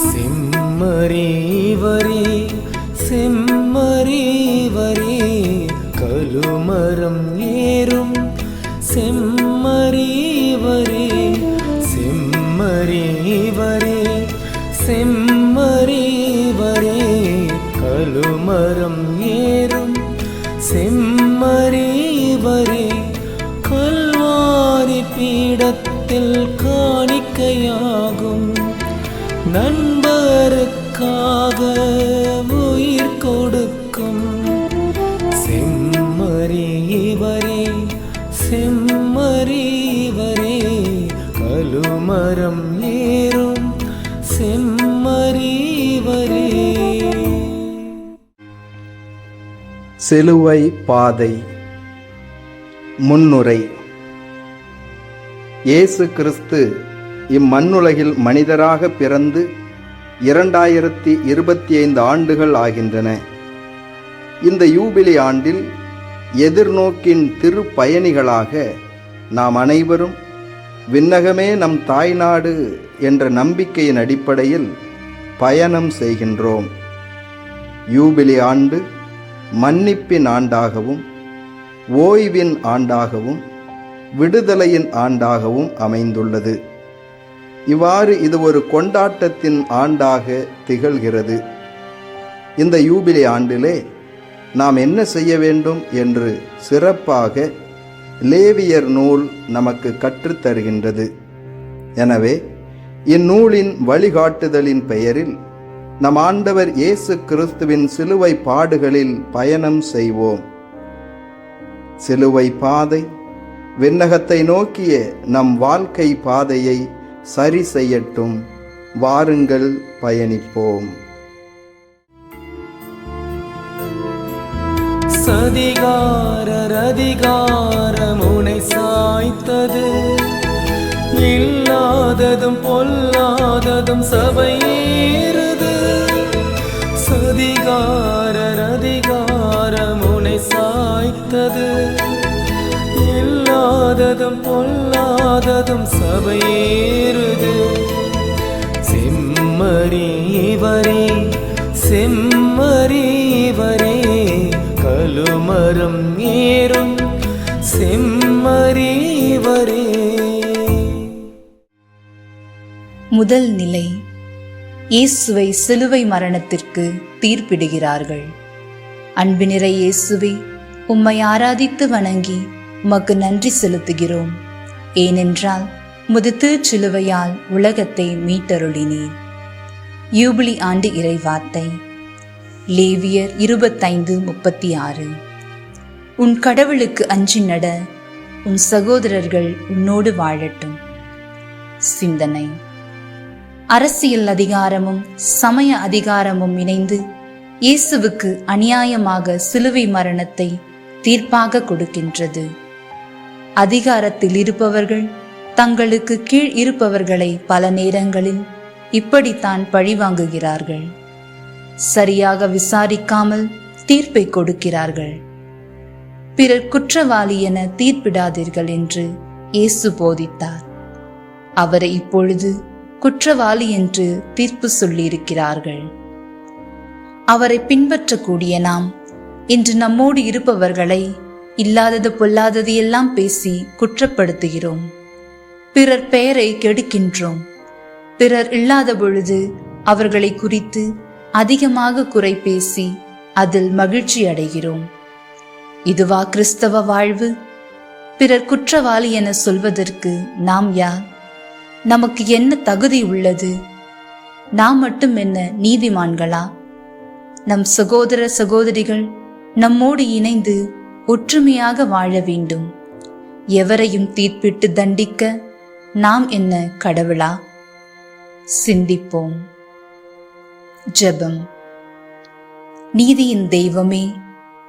செம்மறிவரே செம்மறிவரே கழுமரம் ஏறும் செம்மறிவரே செம்மறிவரே செம்மறிவரே கழுமரம் ஏறும் செம்மறிவரே கல்வாரி பீடத்தில் காணிக்கையாகும் நண்பருக்காக உயிர் கொடுக்கும் செம்மறிவரே செம்மறிவரே கழுமரம் ஏறும் செம்மறிவரே. சிலுவை பாதை. முன்னுரை. இயேசு கிறிஸ்து இம்மண்ணுலகில் மனிதராக பிறந்து 2025 ஆண்டுகள் ஆகின்றன. இந்த யூபிலி ஆண்டில் எதிர்நோக்கின் திருப்பயணிகளாக நாம் அனைவரும் விண்ணகமே நம் தாய்நாடு என்ற நம்பிக்கையின் அடிப்படையில் பயணம் செய்கின்றோம். யூபிலி ஆண்டு மன்னிப்பின் ஆண்டாகவும் ஓய்வின் ஆண்டாகவும் விடுதலையின் ஆண்டாகவும் அமைந்துள்ளது. இவ்வாறு இது ஒரு கொண்டாட்டத்தின் ஆண்டாக திகழ்கிறது. இந்த யூபிலி ஆண்டிலே நாம் என்ன செய்ய வேண்டும் என்று சிறப்பாக லேவியர் நூல் நமக்கு கற்றுத்தருகின்றது. எனவே இந்நூலின் வழிகாட்டுதலின் பெயரில் நம் ஆண்டவர் இயேசு கிறிஸ்துவின் சிலுவை பாடுகளில் பயணம் செய்வோம். சிலுவை பாதை விண்ணகத்தை நோக்கிய நம் வாழ்க்கை பாதையை சரி செய்யட்டும். வாருங்கள், பயணிப்போம். சதிகாரர் அதிகாரம் உனை சாய்த்தது, இல்லாததும் பொல்லாததும் சபையேறுது. சதிகாரர் அதிகாரம் உனை சாய்த்தது, இல்லாததும் பொல்லாததும் சபையேறுது. செம்மறிவரே செம்மறிவரே கழுமரம் ஏறும் செம்மறிவரே. முதல் நிலை. இயேசுவை சிலுவை மரணத்திற்கு தீர்ப்பிடுகிறார்கள். அன்பினிறை இயேசுவே, உம்மை ஆராதித்து வணங்கி உமக்கு நன்றி செலுத்துகிறோம். ஏனென்றால் உமது திருச்சிலுவையால் உலகத்தை மீட்டருளினீர். யூபிலி ஆண்டு இறைவார்த்தை. லேவியர் 25:36. உன் கடவுளுக்கு அஞ்சி நட, உன் சகோதரர்கள் உன்னோடு வாழட்டும். சிந்தனை. அரசியல் அதிகாரமும் சமய அதிகாரமும் இணைந்து இயேசுவுக்கு அநியாயமாக சிலுவை மரணத்தை தீர்ப்பாக கொடுக்கின்றது. அதிகாரத்தில் இருப்பவர்கள் தங்களுக்கு கீழ் இருப்பவர்களை பல நேரங்களில் இப்படித்தான் பழிவாங்குகிறார்கள். சரியாக விசாரிக்காமல் தீர்ப்பை கொடுக்கிறார்கள். பிறர் குற்றவாளி என தீர்ப்பிடாதீர்கள் என்று இயேசு போதித்தார். அவரை இப்பொழுது குற்றவாளி என்று தீர்ப்பு சொல்லியிருக்கிறார்கள். அவரை பின்பற்றக்கூடிய நாம் இன்று நம்மோடு இருப்பவர்களை இல்லாதது பொல்லாதது எல்லாம் பேசி குற்றப்படுத்துகிறோம். பிறர் பெயரை கெடுக்கின்றோம். பிறர் இல்லாத பொழுது அவர்களை குறித்து அதிகமாக குறை பேசி அதில் மகிழ்ச்சி அடைகிறோம். இதுவா கிறிஸ்தவ வாழ்வு? பிறர் குற்றவாளி என சொல்வதற்கு நாம் யார்? நமக்கு என்ன தகுதி உள்ளது? நாம் மட்டும் என்ன நீதிமான்களா? நம் சகோதர சகோதரிகள் நம்மோடு இணைந்து ஒற்றுமையாக வாழ வேண்டும். எவரையும் தீர்ப்பிட்டு தண்டிக்க நாம் என்ன கடவுளா? சிந்திப்போம். ஜெபம். நீதியின் தெய்வமே,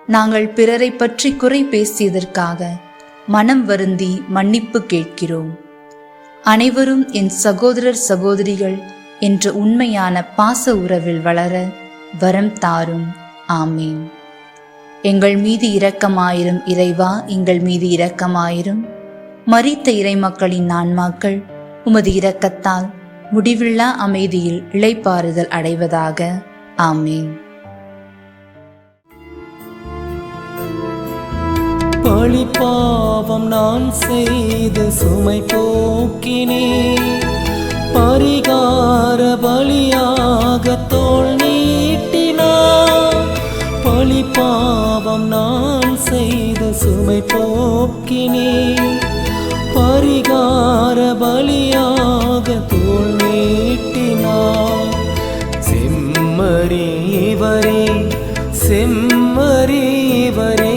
நாங்கள் பிறரை பற்றி குறை பேசியதற்காக மனம் வருந்தி மன்னிப்பு கேட்கிறோம். அனைவரும் என் சகோதரர் சகோதரிகள் என்ற உண்மையான பாச உறவில் வளர வரம் தாரும். ஆமீன். எங்கள் மீது இரக்கமாயிரும் இறைவா, எங்கள் மீது இரக்கமாயிரும். மரித்த இறைமக்களின் ஆன்மாக்கள் உமது இரக்கத்தால் முடிவில்லா அமைதியில் இளைப்பாறுதல் அடைவதாக. ஆமீன். பழி பாவம் நான் செய்து சுமை போக்கினே, பரிகார பலியாக தோள் நீட்டினார். பழி பாவம் நான் செய்து சுமை போக்கினே, பரிகார பலியாக தோள் நீட்டினார். செம்மறிவரே செம்மறிவரே,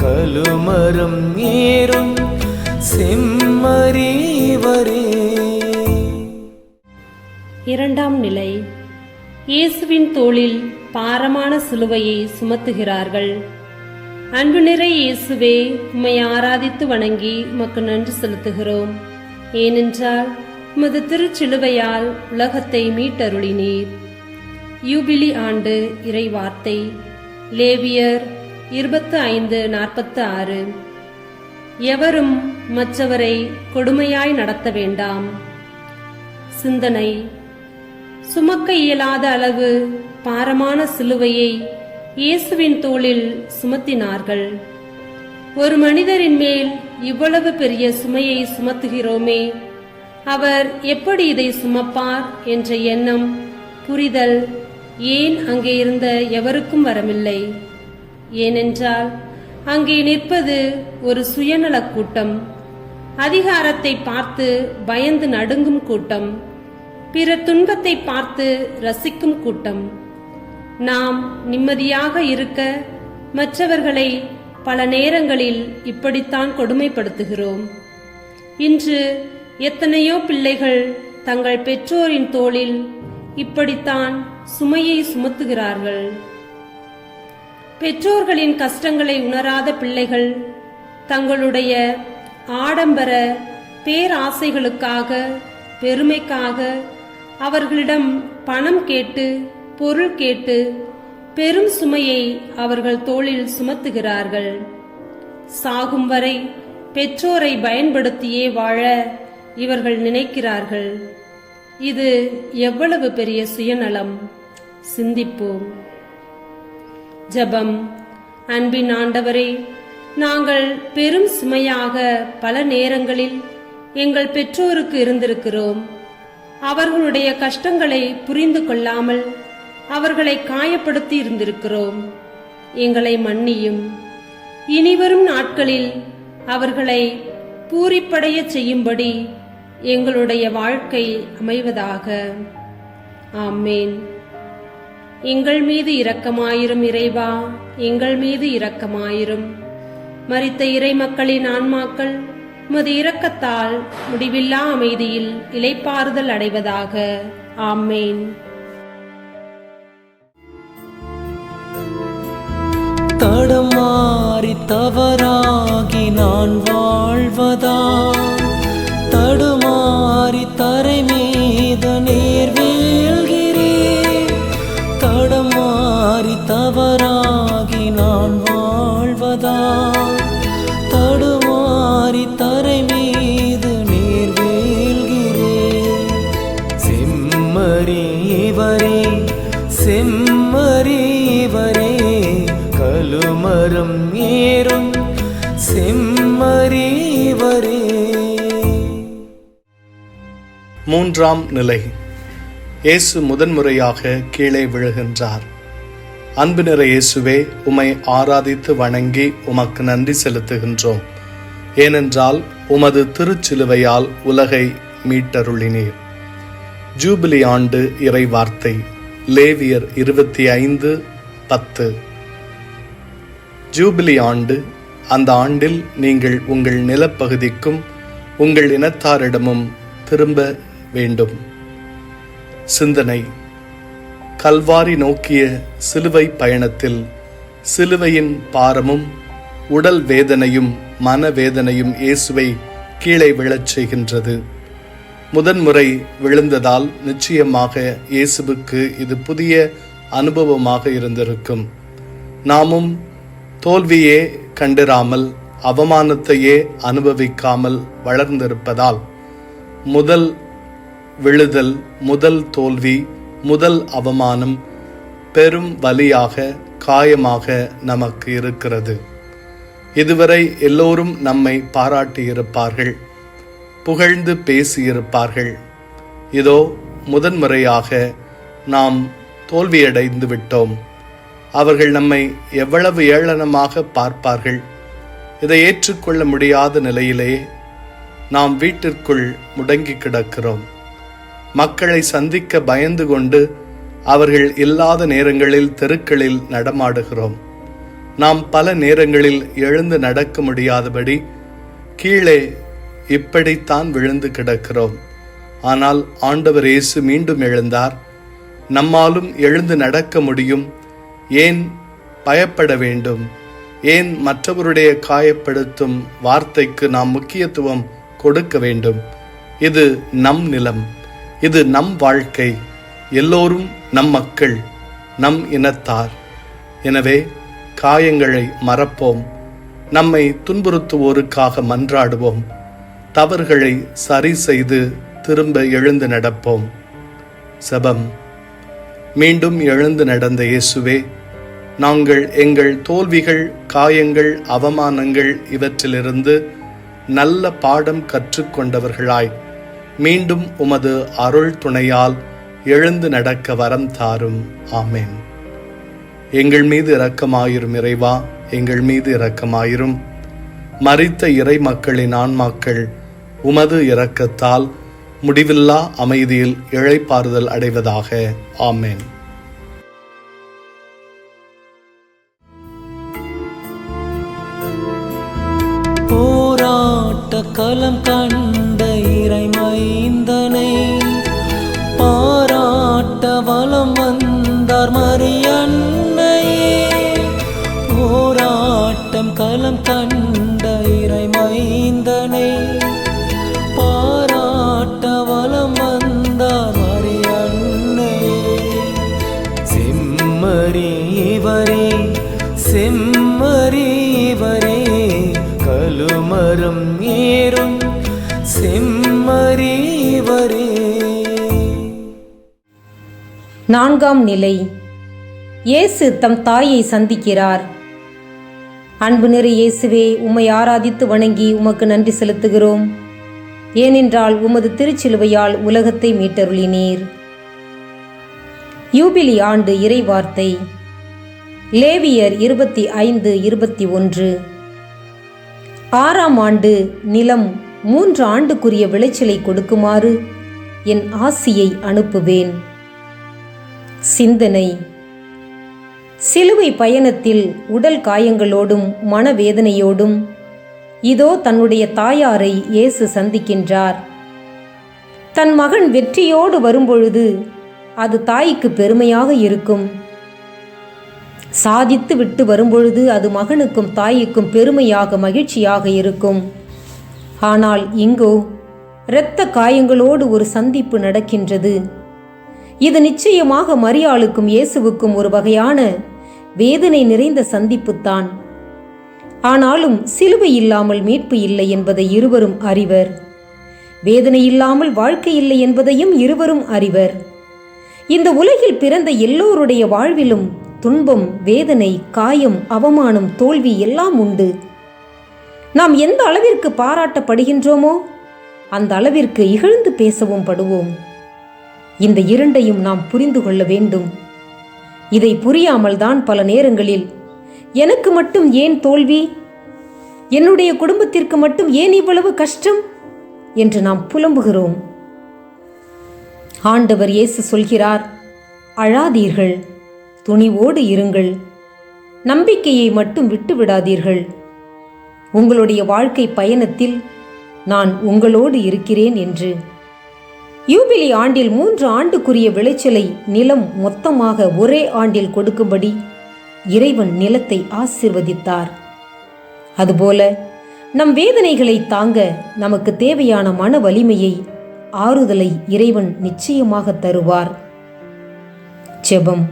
கழுமரம் ஏறும் செம்மறிவரே. இரண்டாம் நிலை. இயேசுவின் தோளில் பாரமான சிலுவையை சுமத்துகிறார்கள். அன்பு நிறை இயேசுவே, உம்மை ஆராதித்து வணங்கி உமக்கு நன்றி செலுத்துகிறோம். ஏனென்றால் உமது திருச்சிலுவையால் உலகத்தை மீட்டருளினீர். யூபிலி ஆண்டு இறை வார்த்தை லேவியர் 25:46. எவரும் மற்றவரை கொடுமையாய் நடத்த வேண்டாம். சிந்தனை. சுமக்க இயலாத அளவு பாரமான சிலுவையை இயேசுவின் தோளில் சுமத்தினார்கள். ஒரு மனிதரின் மேல் இவ்வளவு பெரிய சுமையை சுமத்துகிறோமே, அவர் எப்படி இதை சுமப்பார் என்ற எண்ணம், புரிதல் ஏன் அங்கே இருந்த எவருக்கும் வரவில்லை. ஏனென்றால் அங்கே நிற்பது ஒரு சுயநலக் கூட்டம், அதிகாரத்தை பார்த்து பயந்து நடுங்கும் கூட்டம், பிற துன்பத்தை பார்த்து ரசிக்கும் கூட்டம். நாம் நிம்மதியாக இருக்க மற்றவர்களை பல நேரங்களில் இப்படித்தான் கொடுமைப்படுத்துகிறோம். இன்று எத்தனையோ பிள்ளைகள் தங்கள் பெற்றோரின் தோளில் இப்படித்தான் சுமையை சுமத்துகிறார்கள். பெற்றோர்களின் கஷ்டங்களை உணராத பிள்ளைகள் தங்களுடைய ஆடம்பர பேராசைகளுக்காக, பெருமைக்காக அவர்களிடம் பணம் கேட்டு, பொருள் கேட்டு பெரும் சுமையை அவர்கள் தோளில் சுமத்துகிறார்கள். சாகும் வரை பெற்றோரை பயன்படுத்தியே வாழ இவர்கள் நினைக்கிறார்கள். இது எவ்வளவு பெரிய சுயநலம்! சிந்திப்போம். ஜெபம். அன்பின் ஆண்டவரே, நாங்கள் பெரும் சுமையாக பல நேரங்களில் எங்கள் பெற்றோருக்கு இருந்திருக்கிறோம். அவர்களுடைய கஷ்டங்களை புரிந்து கொள்ளாமல் அவர்களை காயப்படுத்தி இருந்திருக்கிறோம். எங்களை மன்னியும். இனிவரும் நாட்களில் அவர்களை பூரிப்படைய செய்யும்படி எங்களுடைய வாழ்க்கை அமைவதாக. ஆமேன். எங்கள் மீது இரக்கமாயிரும் இறைவா, எங்கள் மீது இரக்கமாயிரும். மரித்த இறை மக்களின் ஆன்மாக்கள் உமது இரக்கத்தால் முடிவில்லா அமைதியில் இளைப்பாறுதல் அடைவதாக. ஆமேன். தடமாறி தவறாகி நான் வாழ்வதா, தடுமாறி தரை மீது நீர் வீழ்கிறேன். தடமாறி தவறாகி நான் வாழ்வதா, தடுமாறி தரை மீது நீர் வீழ்கிறேன். செம்மறிவரே செம்மறிவரே, கழுமரம் ஏறும் செம்மறிவரே. மூன்றாம் நிலை. இயேசு முதன்முறையாக கீழே விழுகின்றார். அன்பு நிறை இயேசுவே, உம்மை ஆராதித்து வணங்கி உமக்கு நன்றி செலுத்துகின்றோம். ஏனென்றால் உமது திருச்சிலுவையால் உலகை மீட்டருளினீர். ஜூபிலி ஆண்டு இறை வார்த்தை லேவியர் 25:10. ஜூபிலி ஆண்டு. அந்த ஆண்டில் நீங்கள் உங்கள் நிலப்பகுதிக்கும் உங்கள் இனத்தாரிடமும் திரும்ப வேண்டும். சிந்தனை. கல்வாரி நோக்கிய சிலுவை பயணத்தில் சிலுவையின் பாரமும் உடல் வேதனையும் மனவேதனையும் இயேசுவை கீழே விழச் செய்கின்றது. முதன்முறை விழுந்ததால் நிச்சயமாக இயேசுவுக்கு இது புதிய அனுபவமாக இருந்திருக்கும். நாமும் தோல்வியே கண்டிராமல் அவமானத்தையே அனுபவிக்காமல் வளர்ந்திருப்பதால் முதல் விழுதல், முதல் தோல்வி, முதல் அவமானம் பெரும் வலியாக, காயமாக நமக்கு இருக்கிறது. இதுவரை எல்லோரும் நம்மை பாராட்டியிருப்பார்கள், புகழ்ந்து பேசியிருப்பார்கள். இதோ முதன்முறையாக நாம் தோல்வியடைந்து விட்டோம். அவர்கள் நம்மை எவ்வளவு ஏளனமாக பார்ப்பார்கள். இதை ஏற்றுக்கொள்ள முடியாத நிலையிலே நாம் வீட்டிற்குள் முடங்கி கிடக்கிறோம். மக்களை சந்திக்க பயந்து கொண்டு அவர்கள் இல்லாத நேரங்களில் தெருக்களில் நடமாடுகிறோம். நாம் பல நேரங்களில் எழுந்து நடக்க முடியாதபடி கீழே இப்படித்தான் விழுந்து கிடக்கிறோம். ஆனால் ஆண்டவர் இயேசு மீண்டும் எழுந்தார். நம்மாலும் எழுந்து நடக்க முடியும். ஏன் பயப்பட வேண்டும்? ஏன் மற்றவருடைய காயப்படுத்தும் வார்த்தைக்கு நாம் முக்கியத்துவம் கொடுக்க வேண்டும்? இது நம் நிலம், இது நம் வாழ்க்கை. எல்லோரும் நம் மக்கள், நம் இனத்தார். எனவே காயங்களை மறப்போம். நம்மை துன்புறுத்துவோருக்காக மன்றாடுவோம். தவறுகளை சரி செய்து திரும்ப எழுந்து நடப்போம். செபம். மீண்டும் எழுந்து நடந்த இயேசுவே, நாங்கள் எங்கள் தோல்விகள், காயங்கள், அவமானங்கள் இவற்றிலிருந்து நல்ல பாடம் கற்றுக்கொண்டவர்களாய் மீண்டும் உமது அருள் துணையால் எழுந்து நடக்க வரம் தாரும். ஆமென். எங்கள் மீது இரக்கமாயிரும் இறைவா, எங்கள் மீது இரக்கமாயிரும். மரித்த இறை மக்களின் ஆன்மாக்கள் உமது இரக்கத்தால் முடிவில்லா அமைதியில் இளைப்பாறுதல் அடைவதாக. ஆமென். போராட்ட களம் கண்ட இறை மைந்தனை பாராட்ட வலம் வந்தார் மரியன்னையே. போராட்டம் களம் கண்ட இறை மைந்தனை பாராட்ட வலம் வந்தார் மரியன்னையே. செம்மறிவரே செம்மறிவரே கழுமரம் ஏறும் செம்மறிவரே. நான்காம் நிலை. இயேசு தம் தாயை சந்திக்கிறார். அன்பு நிறை இயேசுவே, உம்மை ஆராதித்து வணங்கி உமக்கு நன்றி செலுத்துகிறோம். ஏனென்றால் உமது திருச்சிலுவையால் உலகத்தை மீட்டருளினீர். யூபிலி ஆண்டு இறைவார்த்தை. லேவியர் 25:21. 6ஆம் ஆண்டு நிலம் 3 ஆண்டுக்குரிய விளைச்சலை கொடுக்குமாறு என் ஆசியை அனுப்புவேன். சிந்தனை. சிலுவை பயணத்தில் உடல் காயங்களோடும் மனவேதனையோடும் இதோ தன்னுடைய தாயாரை இயேசு சந்திக்கின்றார். தன் மகன் வெற்றியோடு வரும்பொழுது அது தாய்க்கு பெருமையாக இருக்கும். சாதித்து விட்டு வரும்பொழுது அது மகனுக்கும் தாய்க்கும் பெருமையாக, மகிழ்ச்சியாக இருக்கும். ஆனால் இங்கோ இரத்த காயங்களோடு ஒரு சந்திப்பு நடக்கின்றது. இது நிச்சயமாக மரியாளுக்கும் இயேசுவுக்கும் ஒரு வகையான வேதனை நிறைந்த சந்திப்புத்தான். ஆனாலும் சிலுவை இல்லாமல் மீட்பு இல்லை என்பதை இருவரும் அறிவர். வேதனை இல்லாமல் வாழ்க்கை இல்லை என்பதையும் இருவரும் அறிவர். இந்த உலகில் பிறந்த எல்லோருடைய வாழ்விலும் துன்பம், வேதனை, காயம், அவமானம், தோல்வி எல்லாம் உண்டு. நாம் எந்த அளவிற்கு பாராட்டப்படுகின்றோமோ அந்த அளவிற்கு இகழ்ந்து பேசவும் படுவோம். இந்த இரண்டையும் நாம் புரிந்து கொள்ள வேண்டும். இதை புரியாமல் தான் பல நேரங்களில் எனக்கு மட்டும் ஏன் தோல்வி, என்னுடைய குடும்பத்திற்கு மட்டும் ஏன் இவ்வளவு கஷ்டம் என்று நாம் புலம்புகிறோம். ஆண்டவர் இயேசு சொல்கிறார், அழாதீர்கள், துணிவோடு இருங்கள், நம்பிக்கையை மட்டும் விட்டு விடாதீர்கள். உங்களுடைய வாழ்க்கை பயணத்தில் நான் உங்களோடு இருக்கிறேன் என்று. யூபிலி ஆண்டில் 3 ஆண்டுக்குரிய விளைச்சலை நிலம் மொத்தமாக ஒரே ஆண்டில் கொடுக்கும்படி இறைவன் நிலத்தை ஆசீர்வதித்தார். அதுபோல நம் வேதனைகளை தாங்க நமக்கு தேவையான மன வலிமையை, ஆறுதலை இறைவன் நிச்சயமாக தருவார். ஜெபம்.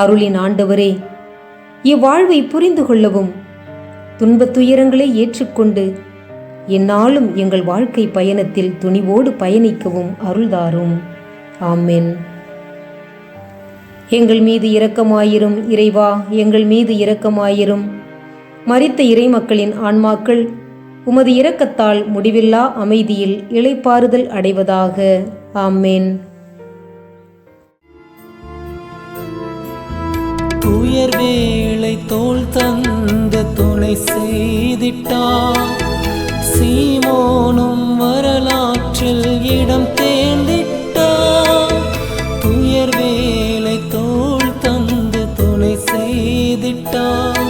அருளின் ஆண்டவரே, இவ்வாழ்வை புரிந்து கொள்ளவும் துன்பத் துயரங்களை ஏற்றுக்கொண்டு எந்நாளும் எங்கள் வாழ்க்கை பயணத்தில் துணிவோடு பயணிக்கவும் அருள்தாரும். ஆமென். எங்கள் மீது இரக்கமாயிரும் இறைவா, எங்கள் மீது இரக்கமாயிரும். மரித்த இறைமக்களின் ஆன்மாக்கள் உமது இரக்கத்தால் முடிவில்லா அமைதியில் இளைப்பாறுதல் அடைவதாக. ஆமென். துயர் வேளை தோள் தந்த துணை செய்திட்டார். சீமோனும் வரலாற்றில் இடம் தேர்ந்திட்டார். துயர் வேளை தோள் தந்து துணை செய்திட்டார்.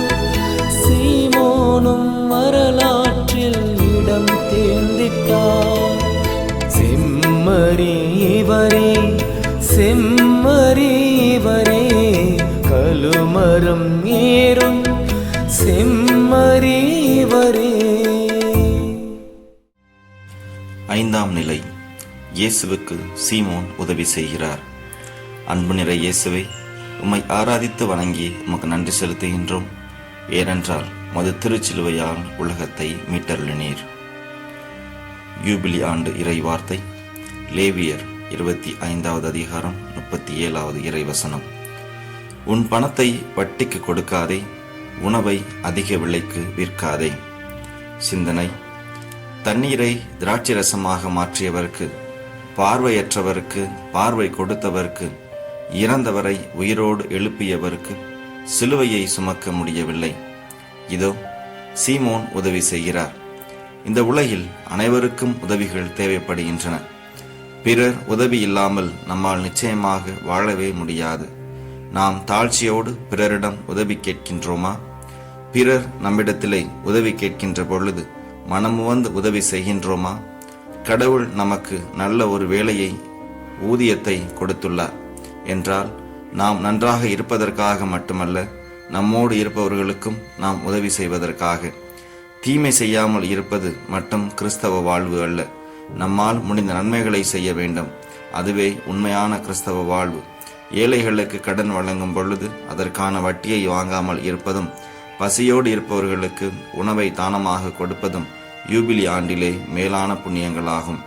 சீமோனும் வரலாற்றில் இடம் தேர்ந்திட்டார். செம்மறி இவரே, செம்மறி இவரே, கழுமரம் ஏறும் செம்மறி இவரே. ஐந்தாம் நிலை. இயேசுவுக்கு சீமோன் உதவி செய்கிறார். அன்பு நிறை இயேசுவை, உம்மை ஆராதித்து வணங்கி உமக்கு நன்றி செலுத்துகின்றோம். ஏனென்றால் மது திருச்சிலுவையால் உலகத்தை மீட்டருளினீர். யூபிலி ஆண்டு இறை வார்த்தை லேவியர் 25வது அதிகாரம் 37வது இறைவசனம். உன் பணத்தை வட்டிக்கு கொடுக்காதே, உணவை அதிக விலைக்கு விற்காதே. சிந்தனை: தண்ணீரை திராட்சை ரசமாக மாற்றியவருக்கு, பார்வையற்றவருக்கு பார்வை கொடுத்தவருக்கு, இறந்தவரை உயிரோடு எழுப்பியவருக்கு சிலுவையை சுமக்க முடியவில்லை. இதோ சீமோன் உதவி செய்கிறார். இந்த உலகில் அனைவருக்கும் உதவிகள் தேவைப்படுகின்றன. பிறர் உதவி இல்லாமல் நம்மால் நிச்சயமாக வாழவே முடியாது. நாம் தாழ்ச்சியோடு பிறரிடம் உதவி கேட்கின்றோமா? பிறர் நம்மிடத்திலே உதவி கேட்கின்ற பொழுது மனமுவந்து உதவி செய்கின்றோமா? கடவுள் நமக்கு நல்ல ஒரு வேலையை, ஊதியத்தை கொடுத்துள்ளார் என்றால் நாம் நன்றாக இருப்பதற்காக மட்டுமல்ல, நம்மோடு இருப்பவர்களுக்கும் நாம் உதவி செய்வதற்காக. தீமை செய்யாமல் இருப்பது மட்டும் கிறிஸ்தவ வாழ்வு அல்ல. நம்மால் முடிந்த நன்மைகளை செய்ய வேண்டும். அதுவே உண்மையான கிறிஸ்தவ வாழ்வு. ஏழைகளுக்கு கடன் வழங்கும் பொழுது அதற்கான வட்டியை வாங்காமல் இருப்பதும், பசியோடு இருப்பவர்களுக்கு உணவை தானமாக கொடுப்பதும் யூபிலி ஆண்டிலே மேலான புண்ணியங்களாகும்.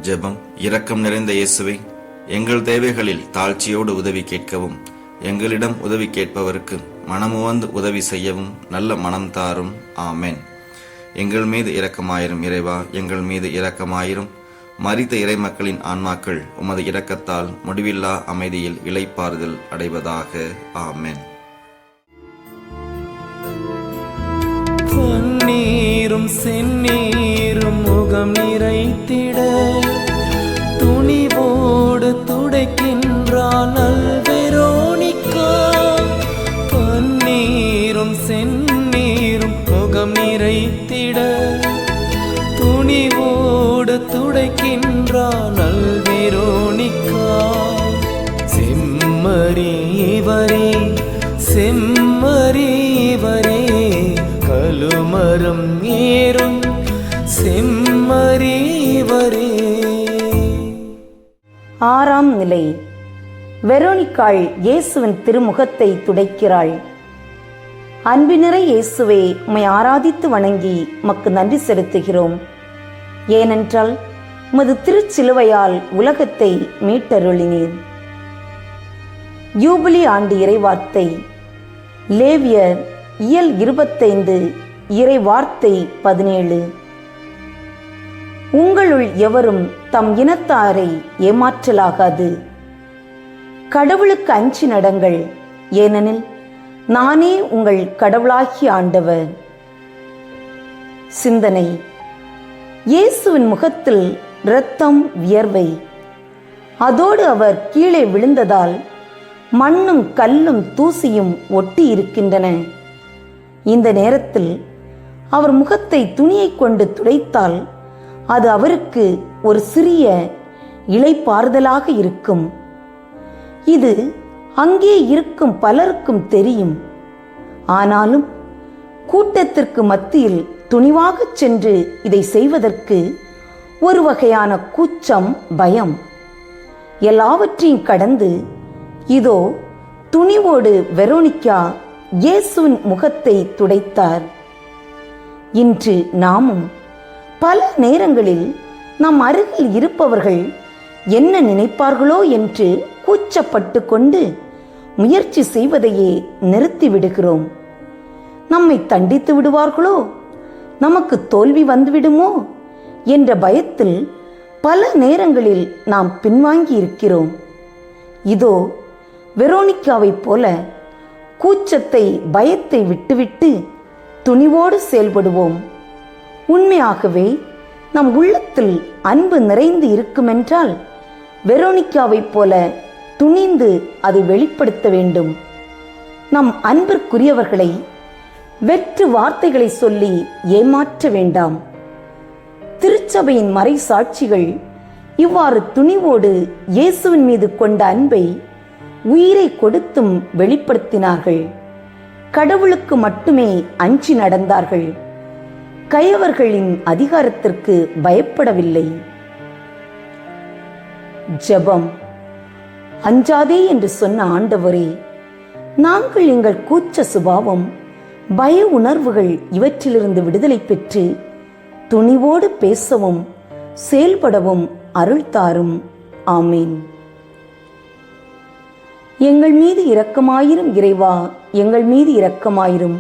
ஜெபம். இரக்கம் நிறைந்த இயேசுவை, எங்கள் தேவைகளில் தாழ்ச்சியோடு உதவி கேட்கவும், எங்களிடம் உதவி கேட்பவருக்கு மனமுவந்து உதவி செய்யவும் நல்ல மனம் தாரும். ஆமென். எங்கள் மீது இரக்கமாயிரும் இறைவா, எங்கள் மீது இரக்கமாயிரும். மரித்த இறைமக்களின் ஆன்மாக்கள் உமது இரக்கத்தால் முடிவில்லா அமைதியில் இளைப்பாறுதல் அடைவதாக. ஆமென். பன்னீரும் செந்நீரும் முகம் நிறைத்திட துணிவோடு துடைக்கின்றான் நல்வெரோனிக்கா. பன்னீரும் செந்நீரும் முகம் நிறைத்திட துணிவோடு துடைக்கின்றான் நல்வெரோனிக்கா. செம்மறி இவரே, செம்மறி இவரே, கழுமரம் ஏறும் செம்மறி இவரே. ஆறாம் நிலை. வெரோனிக்காள் இயேசுவின் திருமுகத்தை துடைக்கிறாள். அன்பினிறை இயேசுவே, உம்மை ஆராதித்து வணங்கி உமக்கு நன்றி செலுத்துகிறோம். ஏனென்றால் உமது திருச்சிலுவையால் உலகத்தை மீட்டருளினீர். யூபிலி ஆண்டு இறைவார்த்தை லேவியர் இயல் 25 இறைவார்த்தை 17. உங்களுள் எவரும் தம் இனத்தாரை ஏமாற்றலாகாது. கடவுளுக்கு அஞ்சி நடங்கள், ஏனெனில் நானே உங்கள் கடவுளாகிய ஆண்டவர். சிந்தனை: இயேசுவின் முகத்தில் இரத்தம், வியர்வை. அதோடு அவர் கீழே விழுந்ததால் மண்ணும் கல்லும் தூசியும் ஒட்டி இருக்கின்றன. இந்த நேரத்தில் அவர் முகத்தை துணியை கொண்டு துடைத்தால் அது அவருக்கு ஒரு சிறிய இளைப்பாறுதலாக இருக்கும். இது அங்கே இருக்கும் பலருக்கும் தெரியும். ஆனாலும் கூட்டத்திற்கு மத்தியில் துணிவாகச் சென்று இதை செய்வதற்கு ஒரு வகையான கூச்சம், பயம். எல்லாவற்றையும் கடந்து இதோ துணிவோடு வெரோனிக்கா இயேசுவின் முகத்தை துடைத்தார். இன்று நாமும் பல நேரங்களில் நம் அருகில் இருப்பவர்கள் என்ன நினைப்பார்களோ என்று கூச்சப்பட்டு கொண்டு முயற்சி செய்வதையே நிறுத்திவிடுகிறோம். நம்மை தண்டித்து விடுவார்களோ, நமக்கு தோல்வி வந்துவிடுமோ என்ற பயத்தில் பல நேரங்களில் நாம் பின்வாங்கி இருக்கிறோம். இதோ வெரோனிக்காவைப் போல கூச்சத்தை, பயத்தை விட்டுவிட்டு துணிவோடு செயல்படுவோம். உண்மையாகவே நம் உள்ளத்தில் அன்பு நிறைந்து இருக்குமென்றால் வெரோனிக்காவைப் போல துணிந்து அதை வெளிப்படுத்த வேண்டும். நம் அன்பிற்குரியவர்களை வெற்று வார்த்தைகளை சொல்லி ஏமாற்ற வேண்டாம். திருச்சபையின் மறை சாட்சிகள் இவ்வாறு துணிவோடு இயேசுவின் மீது கொண்ட அன்பை உயிரை கொடுத்தும் வெளிப்படுத்தினார்கள். கடவுளுக்கு மட்டுமே அஞ்சி நடந்தார்கள். கயவர்களின் அதிகாரத்திற்கு பயப்படவில்லை. ஜெபம். அஞ்சாதே என்று சொன்ன ஆண்டவரே, நாங்கள் எங்கள் கூச்ச சுபாவம், பய உணர்வுகள் இவற்றிலிருந்து விடுதலை பெற்று துணிவோடு பேசவும் செயல்படவும் அருள் தாரும். ஆமீன். எங்கள் மீது இரக்கமாயிரும் இறைவா, எங்கள் மீது இரக்கமாயிரும்.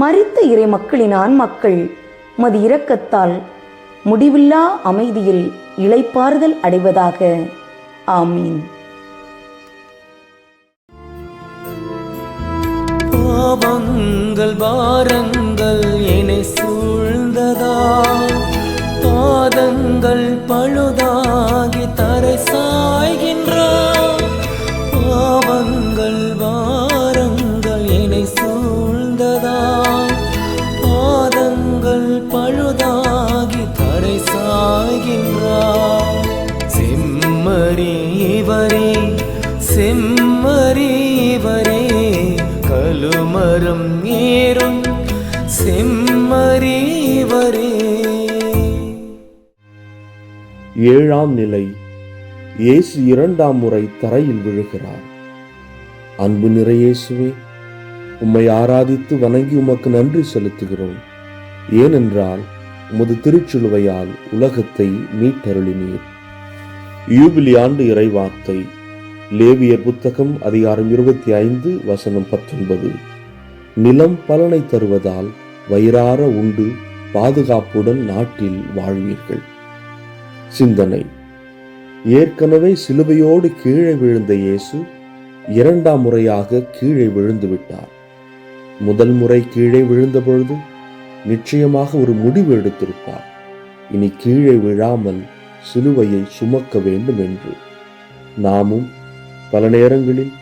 மரித்த இறை மக்களின் ஆன்மக்கள் உமது இரக்கத்தால் முடிவில்லா அமைதியில் இளைப்பாறுதல் அடைவதாக. ஆமீன். பாவங்கள் பாரங்கள் என்னை சூழ்ந்ததா, பாதங்கள் பழுதாகி தரை சாய்கின்றார். பாவங்கள் பாரங்கள் என்னை சூழ்ந்ததா, பாதங்கள் பழுதாகி தரை சாய்கின்றார். செம்மறியவரே செம்மறியவரே, கழுமரம் ஏறும் செம்மறியவரே. ஏழாம் நிலை. இயேசு இரண்டாம் முறை தரையில் விழுகிறார். அன்பு நிறை இயேசுவே, உம்மை ஆராதித்து வணங்கி உமக்கு நன்றி செலுத்துகிறோம். ஏனென்றால் உமது திருச்சிலுவையால் உலகத்தை மீட்டருளினீர். யூபிலி ஆண்டு இறைவார்த்தை. லேவியர் புத்தகம் அதிகாரம் 25 வசனம் 19. நிலம் பலனை தருவதால் வயிறார உண்டு பாதுகாப்புடன் நாட்டில் வாழ்வீர்கள். சிந்தனை. ஏற்கனவே சிலுவையோடு கீழே விழுந்த இயேசு இரண்டாம் முறையாக கீழே விழுந்து விட்டார். முதல் முறை கீழே விழுந்த பொழுது நிச்சயமாக ஒரு முடிவு எடுத்திருப்பார். இனி கீழே விழாமல் சிலுவையை சுமக்க வேண்டும் என்று. நாமும் பல நேரங்களில்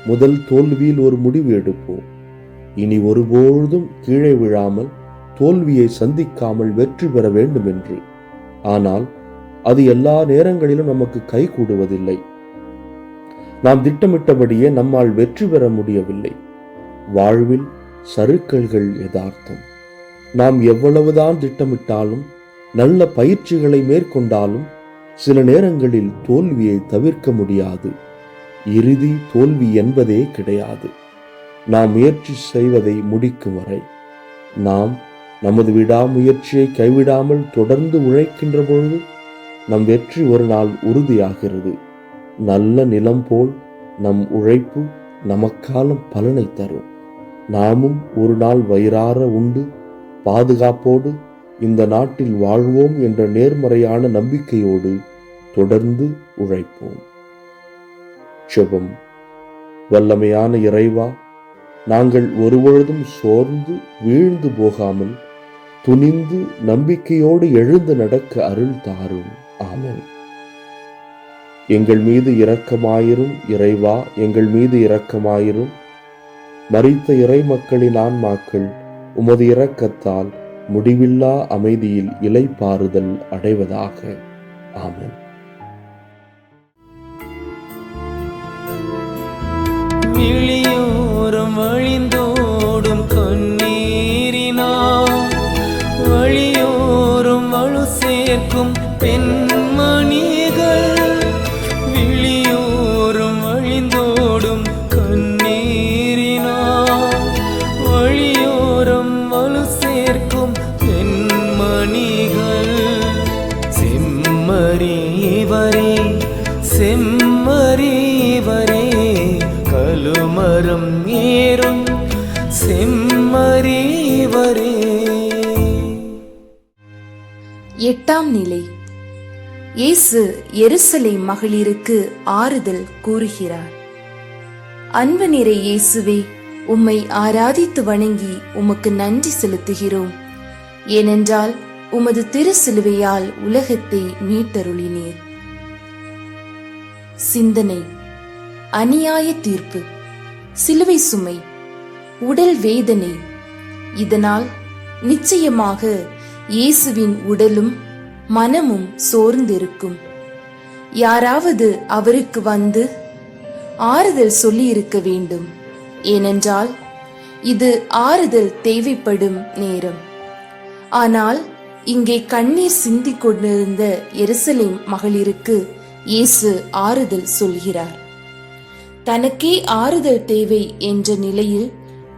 முதல் தோல்வியில் ஒரு முடிவு எடுப்போம். இனி ஒருபொழுதும் கீழே விழாமல் தோல்வியை சந்திக்காமல் வெற்றி பெற வேண்டும் என்று. ஆனால் அது எல்லா நேரங்களிலும் நமக்கு கைகூடுவதில்லை. நாம் திட்டமிட்டபடியே நம்மால் வெற்றி பெற முடியவில்லை. வாழ்வில் சறுக்கல்கள் யதார்த்தம். நாம் எவ்வளவுதான் திட்டமிட்டாலும் நல்ல பயிற்சிகளை மேற்கொண்டாலும் சில நேரங்களில் தோல்வியை தவிர்க்க முடியாது. இறுதி தோல்வி என்பதே கிடையாது. நாம் முயற்சி செய்வதை முடிக்கும் வரை. நாம் நமது விடாமுயற்சியை கைவிடாமல் தொடர்ந்து உழைக்கின்ற பொழுது நம் வெற்றி ஒரு நாள் உறுதியாகிறது. நல்ல நிலம் போல் நம் உழைப்பு நமக்காலம் பலனை தரும். நாமும் ஒரு நாள் வயிறார உண்டு பாதுகாப்போடு இந்த நாட்டில் வாழ்வோம் என்ற நேர்மறையான நம்பிக்கையோடு தொடர்ந்து உழைப்போம். ஜெபம். வல்லமையான இறைவா, நாங்கள் ஒருபொழுதும் சோர்ந்து வீழ்ந்து போகாமல் துணிந்து நம்பிக்கையோடு எழுந்து நடக்க அருள் தாரும். ஆமென். எங்கள் மீது இரக்கமாயிரும் இறைவா, எங்கள் மீது இரக்கமாயிரும். மரித்த இறை மக்களின் ஆன்மாக்கள் உமது இரக்கத்தால் முடிவில்லா அமைதியில் இளைப்பாறுதல் அடைவதாக. ஆமென். விழியோரம் வழிந்தோடும் கண்ணீரினால் வழியோரும் வலு சேர்க்கும் பெண்மணிகள். விழியோரும் வழிந்தோடும் கண்ணீரினால் வழியோரம் வலு சேர்க்கும் செம்மறிவரே கழுமரம் ஏறும் செம்மறிவரே. எட்டாம் நிலை. இயேசு எருசலேம் மகளிருக்கு ஆறுதல் கூறுகிறார். அன்பு நிறை இயேசுவே, உம்மை ஆராதித்து வணங்கி உமக்கு நன்றி செலுத்துகிறோம். ஏனென்றால் உமது திருசிலுவையால் உலகத்தை மீட்டருளினீர். சிந்தனை. அநியாய தீர்ப்பு, சிலுவை சுமை, உடல் வேதனை. இதனால் நிச்சயமாக இயேசுவின் உடலும் மனமும் சோர்ந்திருக்கும். யாராவது அவருக்கு வந்து ஆறுதல் சொல்லி இருக்க வேண்டும். ஏனென்றால் இது ஆறுதல் தேவைப்படும் நேரம். ஆனால் இங்கே கண்ணீர் சிந்திக் கொண்டிருந்த எருசலேம் மகளிருக்கு இயேசு ஆறுதல் சொல்கிறார். தனக்கே ஆறுதல் தேவை என்ற நிலையில்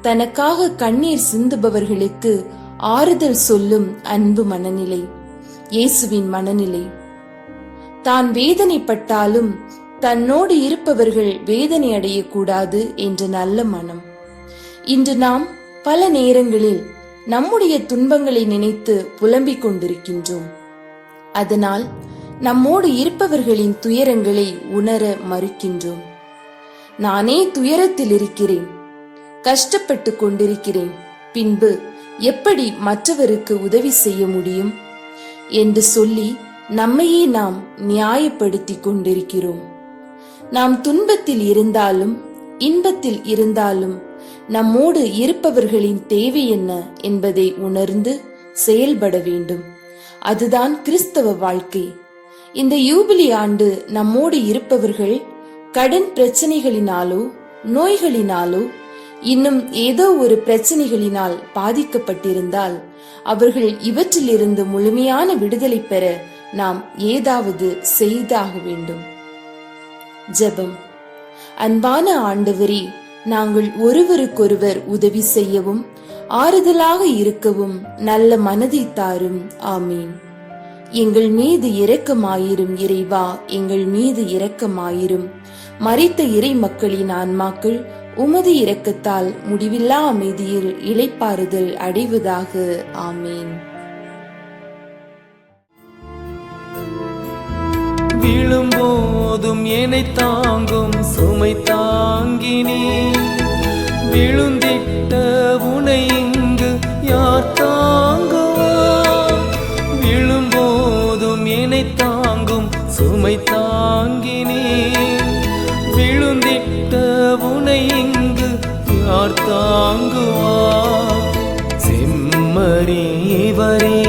தனக்காக கண்ணீர் சிந்துபவர்களுக்கு ஆறுதல் சொல்லும் அன்பு மனநிலை இயேசுவின் மனநிலை. தான் வேதனைப்பட்டாலும் தன்னோடு இருப்பவர்கள் வேதனை அடையக்கூடாது என்ற நல்ல மனம். இன்று நாம் பல நேரங்களில் நம்முடைய துன்பங்களை நினைத்து புலம்பிக் கொண்டிருக்கின்றோம். அதனால் நம்மோடு இருப்பவர்களின் துயரங்களை உணர மறுக்கின்றோம். நானே துயரத்தில் இருக்கிறேன், கஷ்டப்பட்டு கொண்டிருக்கிறேன், பின்பு எப்படி மற்றவருக்கு உதவி செய்ய முடியும் என்று சொல்லி நம்மையே நாம் நியாயப்படுத்திக் கொண்டிருக்கிறோம். நாம் துன்பத்தில் இருந்தாலும் இன்பத்தில் இருந்தாலும் நம்மோடு இருப்பவர்களின் தேவை என்ன என்பதை உணர்ந்து செயல்பட வேண்டும். அதுதான் கிறிஸ்தவ வாழ்க்கை. இந்த யூபிலி ஆண்டு நம்மோடு இருப்பவர்கள் கடன் பிரச்சனைகளினாலோ நோய்களினாலோ இன்னும் ஏதோ ஒரு பிரச்சனைகளினால் பாதிக்கப்பட்டிருந்தால் அவர்கள் இவற்றிலிருந்து முழுமையான விடுதலை பெற நாம் ஏதாவது செய்தாக வேண்டும். ஜெபம். அன்பான ஆண்டவரே, நாங்கள் ஒருவருக்கொருவர் உதவி செய்யவும் ஆறுதலாக இருக்கவும் நல்ல மனதை தாரும். ஆமீன். எங்கள் மீது இரக்கமாயிரும் இறைவா, எங்கள் மீது இரக்கமாயிரும். மரித்த இறை மக்களின் ஆன்மாக்கள் உமது இரக்கத்தால் முடிவில்லா அமைதியில் இளைப்பாறுதல் அடைவதாக. ஆமீன். விழும்போதும் என்னை தாங்கும் சுமை தாங்கினே, விழுந்திட்ட உனை இங்கு யார் தாங்குவார்? விழும்போதும் என்னை தாங்கும் சுமை தாங்கினே, விழுந்திட்ட உனை இங்கு யார் தாங்குவார்? செம்மறிவரே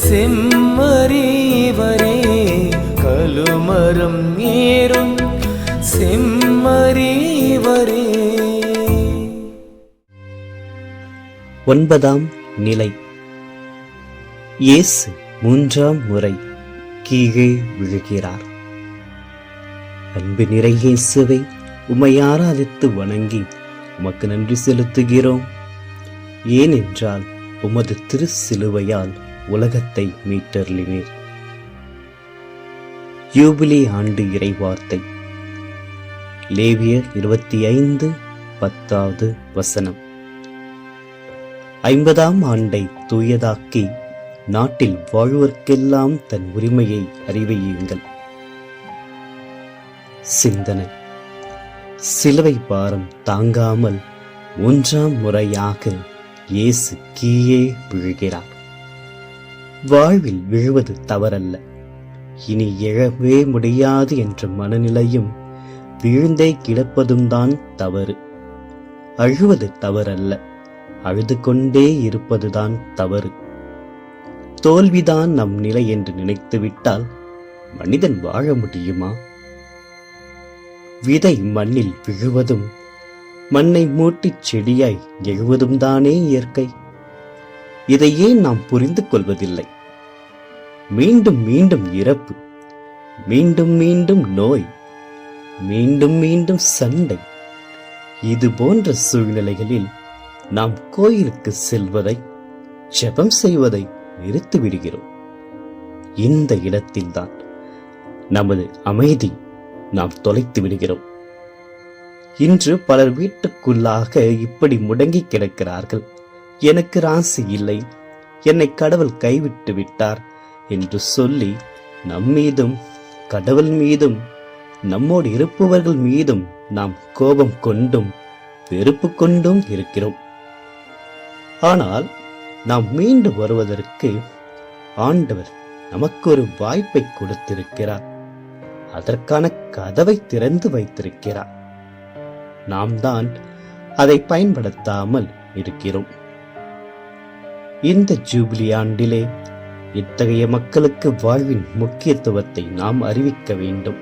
செம்மறிவரே கழுமரம் ஏறும் செம்மறிவரே. ஒன்பதாம் நிலை. இயேசு மூன்றாம் முறை கீழே விழுகிறார். அன்பு நிறை இயேசுவை, உம்மை ஆராதித்து வணங்கி உமக்கு நன்றி செலுத்துகிறோம். ஏனென்றால் உமது திரு சிலுவையால் உலகத்தை மீட்டருளினீர். யூபிலி ஆண்டு இறைவார்த்தை. லேவியர் 25:10 50ஆம் ஆண்டை தூயதாக்கி நாட்டில் வாழ்வோர்க்கெல்லாம் தன் உரிமையை அறிவியுங்கள். சிந்தனை. சிலுவை பாரம் தாங்காமல் மூன்றாம் முறையாக இயேசு கீழே விழுகிறார். வாழ்வில் விழுவது தவறல்ல, இனி எழவே முடியாது என்ற மனநிலையும் வீழ்ந்தே கிடப்பதும் தான் தவறு. அழுவது தவறல்ல, அழுது கொண்டே இருப்பதுதான் தவறு. தோல்விதான் நம் நிலை என்று நினைத்துவிட்டால் மனிதன் வாழ முடியுமா? விதை மண்ணில் விழுவதும் மண்ணை மூட்டிச் செடியாய் எழுவதும் தானே இயற்கை. இதையே நாம் புரிந்து கொள்வதில்லை. மீண்டும் மீண்டும் இறப்பு, மீண்டும் மீண்டும் நோய், மீண்டும் மீண்டும் சண்டை. இது போன்ற சூழ்நிலைகளில் நாம் கோயிலுக்கு செல்வதை, ஜெபம் செய்வதை நிறுத்திவிடுகிறோம். இந்த இடத்தில்தான் நமது அமைதி, நாம் தொலைத்து விடுகிறோம். இன்று பலர் வீட்டுக்குள்ளாக இப்படி முடங்கி கிடக்கிறார்கள். எனக்கு ராசி இல்லை, என்னை கடவுள் கைவிட்டு விட்டார் என்று சொல்லி நம்மீதும் கடவுள் மீதும் நம்மோடு இருப்பவர்கள் மீதும் நாம் கோபம் கொண்டும் வெறுப்பு கொண்டும் இருக்கிறோம். ஆனால் நாம் மீண்டு வருவதற்கு ஆண்டவர் நமக்கு ஒரு வாய்ப்பை கொடுத்திருக்கிறார். அதற்கான கதவை திறந்து வைத்திருக்கிறார். நாம் தான் அதை பயன்படுத்தாமல் இருக்கிறோம். இந்த ஜூபிலி ஆண்டிலே இத்தகைய மக்களுக்கு வாழ்வின் முக்கியத்துவத்தை நாம் அறிவிக்க வேண்டும்.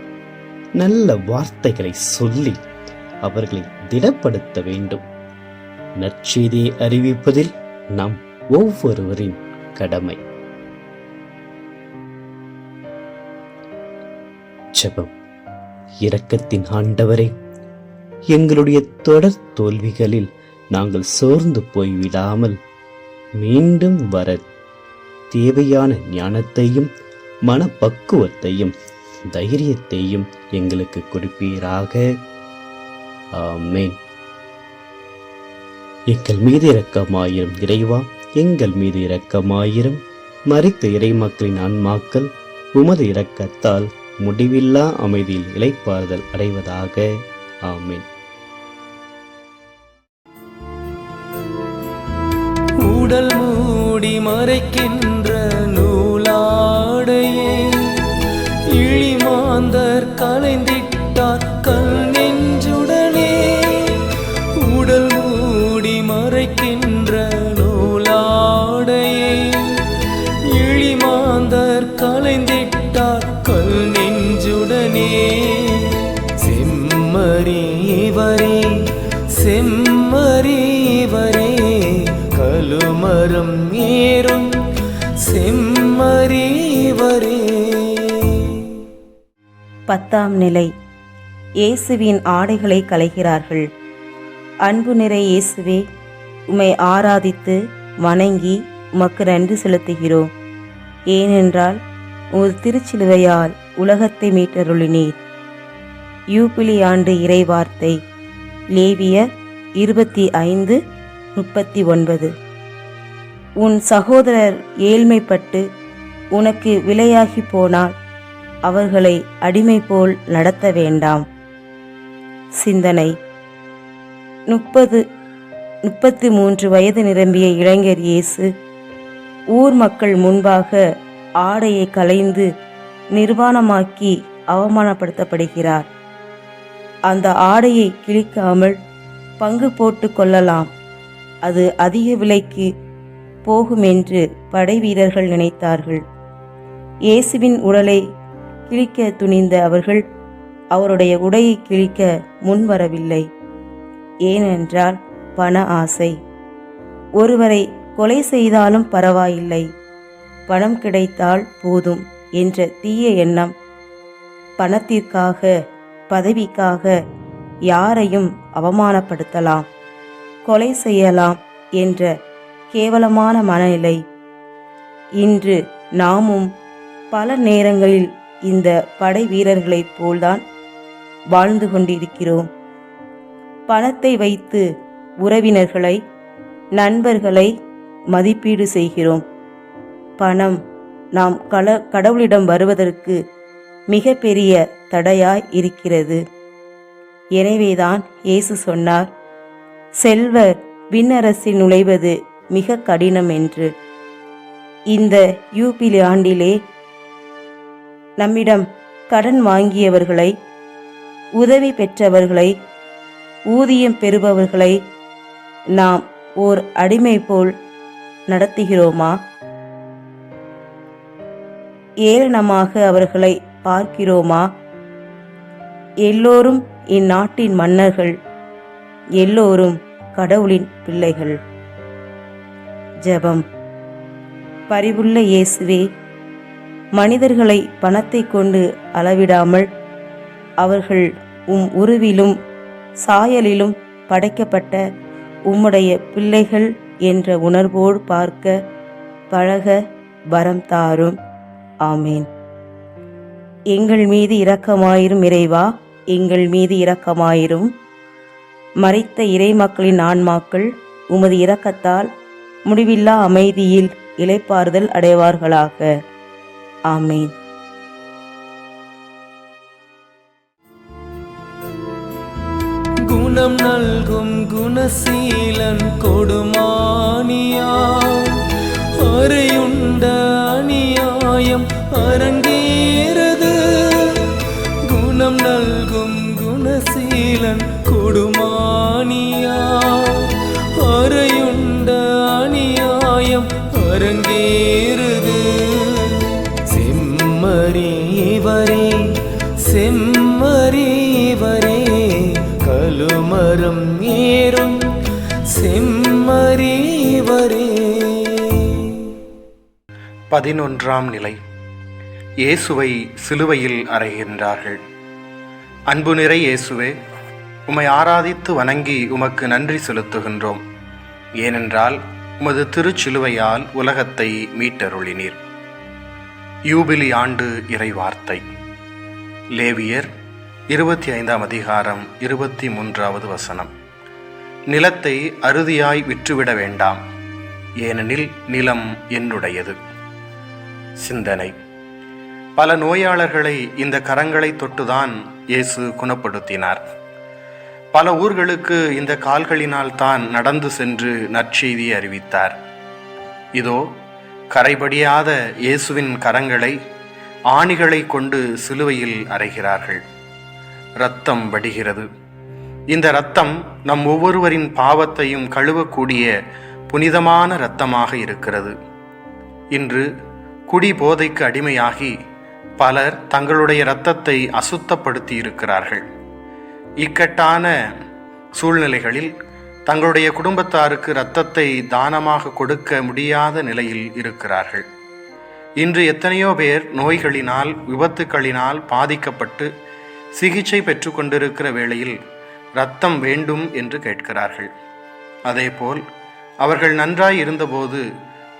நல்ல வார்த்தைகளை சொல்லி அவர்களை திடப்படுத்த வேண்டும். நற்செய்தியை அறிவிப்பதில் நாம் ஒவ்வொருவரின் கடமை. ஜெபம். இரக்கத்தின் ஆண்டவரே, எங்களுடைய தொடர் தோல்விகளில் நாங்கள் சோர்ந்து போய்விடாமல் மீண்டும் வர தேவையான ஞானத்தையும் மனப்பக்குவத்தையும் தைரியத்தையும் எங்களுக்கு கொடுப்பீராக. ஆமென். எங்கள் மீது இரக்கமாயிரும் இறைவா, எங்கள் மீது இரக்கமாயிரும். மரித்த இறை மக்களின் ஆன்மாக்கள் உமது இரக்கத்தால் முடிவில்லா அமைதியில் இளைப்பாறுதல் அடைவதாக. ஆமென். உடல் மூடி மறைக்கின்ற நூலாடையே இழிமாந்தர் கலைந்திட்டார் கல் நெஞ்சுடனே. உடல் மூடி மறைக்கின்ற நூலாடையே இழிமாந்தர் கலைந்திட்டார் கல் நெஞ்சுடனே. செம்மறிவரே செம்மறிவரே கலுமரம் ஏறும் செம்மறிவரே. 10ஆம் நிலை. இயேசுவின் ஆடைகளை களைகிறார்கள். அன்பு நிறை இயேசுவே, உம்மை ஆராதித்து வணங்கி உமக்கு நன்றி செலுத்துகிறோம். ஏனென்றால் உமது திருச்சிலுவையால் உலகத்தை மீட்டருளினீர். யூபிலி ஆண்டு இறைவார்த்தை. லேவியர் 25:39. உன் சகோதரர் ஏழ்மைப்பட்டு உனக்கு விலையாகி போனால் அவர்களை அடிமை போல் நடத்த வேண்டாம். சிந்தனை. 33 வயது நிரம்பிய இளைஞர் இயேசு ஊர் மக்கள் முன்பாக ஆடையை களைந்து நிர்வாணமாக்கி அவமானப்படுத்தப்படுகிறார். அந்த ஆடையை கிழிக்காமல் பங்கு போட்டு கொள்ளலாம், அது அதிக விலைக்கு போகும் என்று படை வீரர்கள் நினைத்தார்கள். இயேசுவின் உடலை கிழிக்க துணிந்த அவர்கள் அவருடைய உடையை கிழிக்க முன்வரவில்லை. ஏனென்றால் பண ஆசை. ஒருவரை கொலை செய்தாலும் பரவாயில்லை, பணம் கிடைத்தால் போதும் என்ற தீய எண்ணம் பணத்திற்காக பதவிக்காக யாரையும் அவமானப்படுத்தலாம், கொலை செய்யலாம் என்ற கேவலமான மனநிலை. இன்று நாமும் பல நேரங்களில் இந்த படை வீரர்களைப் போல்தான் வாழ்ந்து கொண்டிருக்கிறோம். பணத்தை வைத்து உறவினர்களை, நண்பர்களை மதிப்பீடு செய்கிறோம். பணம் நாம் கடவுளிடம் வருவதற்கு மிக பெரிய தடையாய் இருக்கிறது. எனவேதான் இயேசு சொன்னார், செல்வர் விண்ணரசில் நுழைவது மிக கடினம் என்று. இந்த யூபிலி ஆண்டிலே நம்மிடம் கடன் வாங்கியவர்களை, உதவி பெற்றவர்களை, ஊதியம் பெறுபவர்களை நாம் ஓர் அடிமை போல் நடத்துகிறோமா? ஏளனமாக அவர்களை பார்க்கிறோமா? எல்லோரும் இந்நாட்டின் மன்னர்கள், எல்லோரும் கடவுளின் பிள்ளைகள். ஜெபம். பரிவுள்ள இயேசுவே, மனிதர்களை பணத்தை கொண்டு அளவிடாமல் அவர்கள் உருவிலும் சாயலிலும் படைக்கப்பட்ட உம்முடைய பிள்ளைகள் என்ற உணர்வோடு பார்க்க பழக வரம் தாரும். ஆமேன். எங்கள் மீது இரக்கமாயிரும். இறைவா, எங்கள் மீது இரக்கமாயிரும். மரித்த இறைமக்களின் ஆன்மாக்கள் உமது இரக்கத்தால் முடிவில்லா அமைதியில் இளைப்பாறுதல் அடைவார்களாக. ஆமேன். குணம் நல்கும் குணசீலன் கொடுமானியா அறையுண்ட அநியாயம் அரங்கேறது. குணம் நல்கும் குணசீலன் கொடுமானியா அறையுண்ட அநியாயம் அரங்கேறது. செம்மறிவரே செம்மறிவரே கலுமரம் ஏறும் செம்மறிவரே. 11ஆம் நிலை. இயேசுவை சிலுவையில் அறைகின்றார்கள். அன்பு நிறை இயேசுவே, உம்மை ஆராதித்து வணங்கி உமக்கு நன்றி செலுத்துகின்றோம். ஏனென்றால் உமது திருச்சிலுவையால் உலகத்தை மீட்டருளினீர். யூபிலி ஆண்டு இறைவார்த்தை. லேவியர் 25ஆம் அதிகாரம் 23வது வசனம். நிலத்தை அறுதியாய் விற்றுவிட வேண்டாம், ஏனெனில் நிலம் என்னுடையது. சிந்தனை. பல நோயாளர்களை இந்த கரங்களை தொட்டுதான் இயேசு குணப்படுத்தினார். பல ஊர்களுக்கு இந்த கால்களினால் தான் நடந்து சென்று நற்செய்தி அறிவித்தார். இதோ கரைபடியாத இயேசுவின் கரங்களை ஆணிகளை கொண்டு சிலுவையில் அறைகிறார்கள். இரத்தம் வடிகிறது. இந்த இரத்தம் நம் ஒவ்வொருவரின் பாவத்தையும் கழுவக்கூடிய புனிதமான இரத்தமாக இருக்கிறது. இன்று குடி போதைக்கு அடிமையாகி பலர் தங்களுடைய இரத்தத்தை அசுத்தப்படுத்தி இருக்கிறார்கள். இக்கட்டான சூழ்நிலைகளில் தங்களுடைய குடும்பத்தாருக்கு இரத்தத்தை தானமாக கொடுக்க முடியாத நிலையில் இருக்கிறார்கள். இன்று எத்தனையோ பேர் நோய்களினால் விபத்துக்களினால் பாதிக்கப்பட்டு சிகிச்சை பெற்று கொண்டிருக்கிற வேளையில் இரத்தம் வேண்டும் என்று கேட்கிறார்கள். அதேபோல் அவர்கள் நன்றாய் இருந்தபோது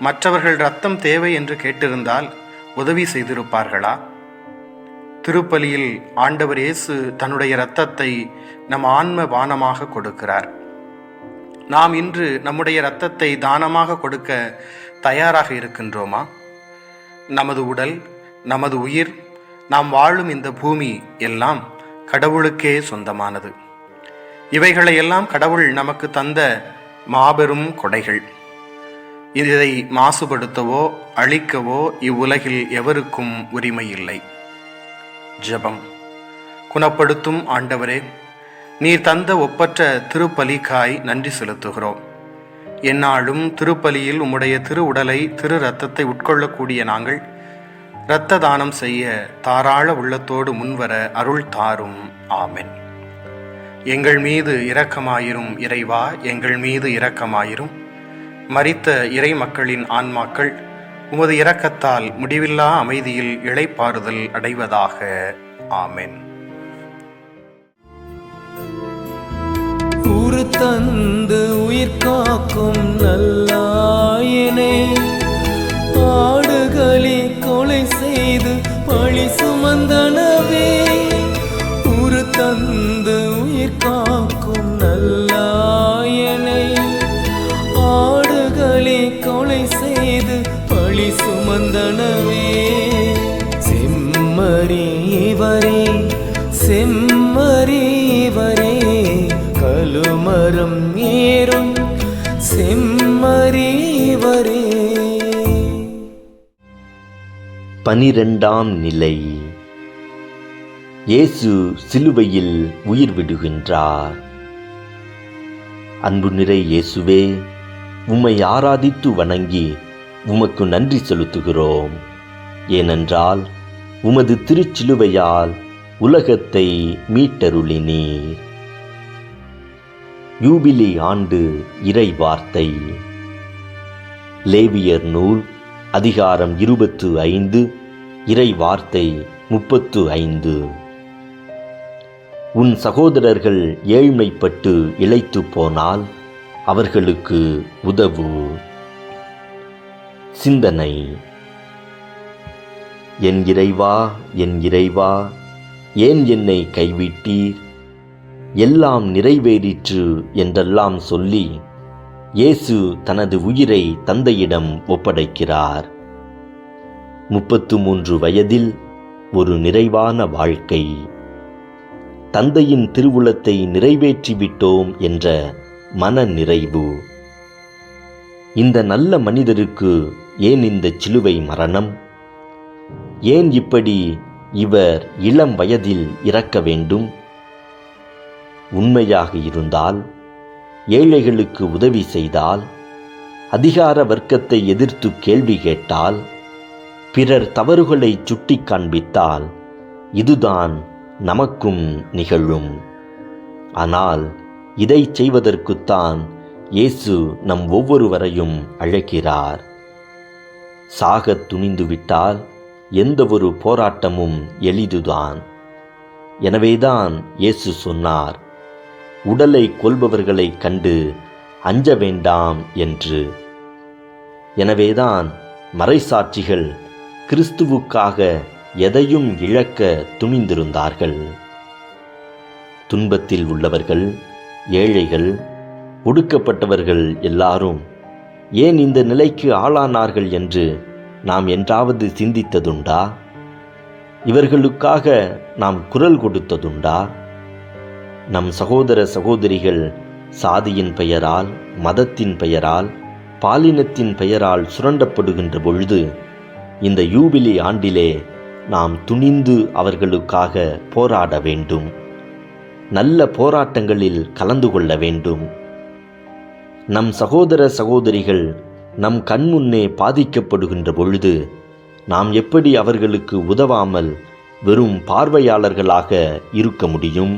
மற்றவர்கள் இரத்தம் தேவை என்று கேட்டிருந்தால் உதவி செய்திருப்பார்களா? திருப்பலியில் ஆண்டவர் இயேசு தன்னுடைய இரத்தத்தை நம் ஆன்ம பானமாக கொடுக்கிறார். நாம் இன்று நம்முடைய இரத்தத்தை தானமாக கொடுக்க தயாராக இருக்கின்றோமா? நமது உடல், நமது உயிர், நாம் வாழும் இந்த பூமி எல்லாம் கடவுளுக்கே சொந்தமானது. இவைகளை எல்லாம் கடவுள் நமக்கு தந்த மாபெரும் கொடைகள். இதை மாசுபடுத்தவோ அழிக்கவோ இவ்வுலகில் எவருக்கும் உரிமை இல்லை. ஜெபம். குணப்படுத்தும் ஆண்டவரே, நீர் தந்த ஒப்பற்ற திருப்பலிக்காய் நன்றி செலுத்துகிறோம். எந்நாளும் திருப்பலியில் உம்முடைய திரு உடலை திரு இரத்தத்தை உட்கொள்ளக்கூடிய நாங்கள் இரத்த தானம் செய்ய தாராள உள்ளத்தோடு முன்வர அருள் தாரும். ஆமென். எங்கள் மீது இரக்கமாயிரும் இறைவா, எங்கள் மீது இரக்கமாயிரும். மரித்த இறை மக்களின் ஆன்மாக்கள் உமது இரக்கத்தால் முடிவில்லா அமைதியில் இளைப்பாறுதல் அடைவதாக. ஆமென். உரு தந்து உயிர் காக்கும் நல்லாயனே, ஆடுகளி கொலை செய்து பழி சுமந்தனவே. உரு தந்து உயிர் காக்கும் நல்லாயனே, ஆடுகளி கொலை செய்து பழி சுமந்தனவே. செம்மறிவரே செம்மறிவரே கலுமரம் ஏறும் செம்மறிவரே. 12ஆம் நிலை. இயேசு சிலுவையில் உயிர் விடுகின்றார். அன்பு நிறை இயேசுவே, உம்மை ஆராதித்து வணங்கி உமக்கு நன்றி செலுத்துகிறோம். ஏனென்றால் உமது திருச்சிலுவையால் உலகத்தை மீட்டருளினீர். யூபிலி ஆண்டு இறை வார்த்தை. லேவியர் நூல் அதிகாரம் 25 இறை வார்த்தை 35. உன் சகோதரர்கள் ஏழ்மைப்பட்டு இளைத்து போனால் அவர்களுக்கு உதவு. சிந்தனை. என் இறைவா, என் இறைவா, ஏன் என்னை கைவிட்டீர்? எல்லாம் நிறைவேறிற்று என்றெல்லாம் சொல்லி இயேசு தனது உயிரை தந்தையிடம் ஒப்படைக்கிறார். 33 வயதில் ஒரு நிறைவான வாழ்க்கை, தந்தையின் திருவுளத்தை நிறைவேற்றிவிட்டோம் என்ற மன நிறைவு. இந்த நல்ல மனிதருக்கு ஏன் இந்த சிலுவை மரணம்? ஏன் இப்படி இவர் இளம் வயதில் இறக்க வேண்டும்? உண்மையாக இருந்தால், ஏழைகளுக்கு உதவி செய்தால், அதிகார வர்க்கத்தை எதிர்த்து கேள்வி கேட்டால், பிறர் தவறுகளை சுட்டி காண்பித்தால், இதுதான் நமக்கும் நிகழும். ஆனால் இதை செய்வதற்குத்தான் இயேசு நம் ஒவ்வொருவரையும் அழைக்கிறார். சாகத் துணிந்துவிட்டால் எந்த ஒரு போராட்டமும் எளிதுதான். எனவேதான் இயேசு சொன்னார், உடலை கொல்பவர்களை கண்டு அஞ்ச வேண்டாம் என்று. எனவேதான் மறைசாட்சிகள் கிறிஸ்துவுக்காக எதையும் இழக்க துணிந்திருந்தார்கள். துன்பத்தில் உள்ளவர்கள், ஏழைகள், ஒடுக்கப்பட்டவர்கள் எல்லாரும் ஏன் இந்த நிலைக்கு ஆளானார்கள் என்று நாம் என்றாவது சிந்தித்ததுண்டா? இவர்களுக்காக நாம் குரல் கொடுத்ததுண்டா? நம் சகோதர சகோதரிகள் சாதியின் பெயரால், மதத்தின் பெயரால், பாலினத்தின் பெயரால் சுரண்டப்படுகின்ற பொழுது இந்த யூபிலி ஆண்டிலே நாம் துணிந்து அவர்களுக்காக போராட வேண்டும். நல்ல போராட்டங்களில் கலந்து கொள்ள வேண்டும். நம் சகோதர சகோதரிகள் நம் கண்முன்னே பாதிக்கப்படுகின்ற பொழுது நாம் எப்படி அவர்களுக்கு உதவாமல் வெறும் பார்வையாளர்களாக இருக்க முடியும்?